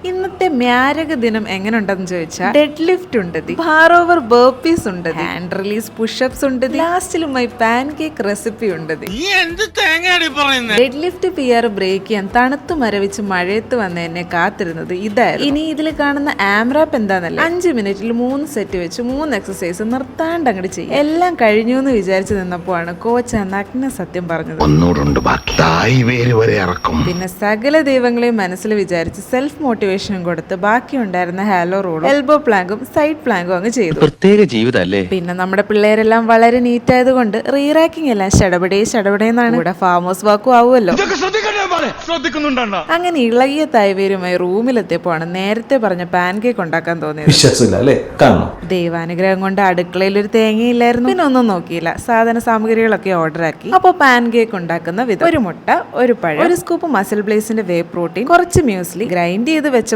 ഇന്നത്തെ മ്യാരക ദിനം എങ്ങനെ ഉണ്ടെന്ന് ചോദിച്ചാൽ ഡെഡ് ലിഫ്റ്റ് ഉണ്ട്, ബാർ ഓവർ ബർപ്പീസ് ഉണ്ട്, ഹാൻഡ് റിലീസ് പുഷപ്സ് ഉണ്ട്, ലാസ്റ്റിലുമായി പാൻ കേക്ക് റെസിപ്പി ഉണ്ട്. ഡെഡ് ലിഫ്റ്റ് പിയർ ബ്രേക്ക് ചെയ്യാൻ തണുത്തു മരവിച്ച് മഴയത്ത് വന്ന് എന്നെ കാത്തിരുന്നത് ഇതായിരുന്നു. ഇനി ഇതിൽ കാണുന്ന ആംറാപ്പ് എന്താന്നല്ല, 5 മിനിറ്റിൽ 3 സെറ്റ് വെച്ച് 3 എക്സസൈസ് നിർത്താണ്ട് അങ്ങോട്ട് ചെയ്യും. എല്ലാം കഴിഞ്ഞു എന്ന് വിചാരിച്ചു നിന്നപ്പോഴാണ് കോച്ച് ആ നഗ്ന സത്യം പറഞ്ഞത്. പിന്നെ സകല ദൈവങ്ങളെയും മനസ്സിൽ വിചാരിച്ച് സെൽഫ് മോട്ടിവേഷനും കൊടുത്ത് ബാക്കി ഉണ്ടായിരുന്ന ഹാലോ റോളും എൽബോ പ്ലാങ്കും സൈഡ് പ്ലാങ്കും അങ്ങ് ചെയ്തു. പ്രത്യേക ജീവിതല്ലേ. പിന്നെ നമ്മുടെ പിള്ളേരെല്ലാം വളരെ നീറ്റ് ആയതുകൊണ്ട് റീറാക്കിംഗ് എല്ലാം ഷടപടേന്നാണ്. ഇവിടെ ഫാം ഹൗസ് വാക്കും ആവുമല്ലോ. അങ്ങനെ ഇളകിയ തൈവേരുമായി റൂമിലെത്തിയപ്പോഴാണ് നേരത്തെ പറഞ്ഞ പാൻ കേക്ക് ഉണ്ടാക്കാൻ തോന്നിയത്. ദൈവാനുഗ്രഹം കൊണ്ട് അടുക്കളയിൽ ഒരു തേങ്ങയില്ലായിരുന്നു. പിന്നെ ഒന്നും നോക്കിയില്ല, സാധന സാമഗ്രികളൊക്കെ ഓർഡർ ആക്കി. അപ്പോൾ പാൻ കേക്ക് ഉണ്ടാക്കുന്ന വിധം: ഒരു മുട്ട, ഒരു പഴം, ഒരു സ്കൂപ്പ് മസിൽ ബ്ലേസിന്റെ വേ പ്രോട്ടീൻ, കുറച്ച് മ്യൂസ്ലി, ഗ്രൈൻഡ് ചെയ്ത് വെച്ച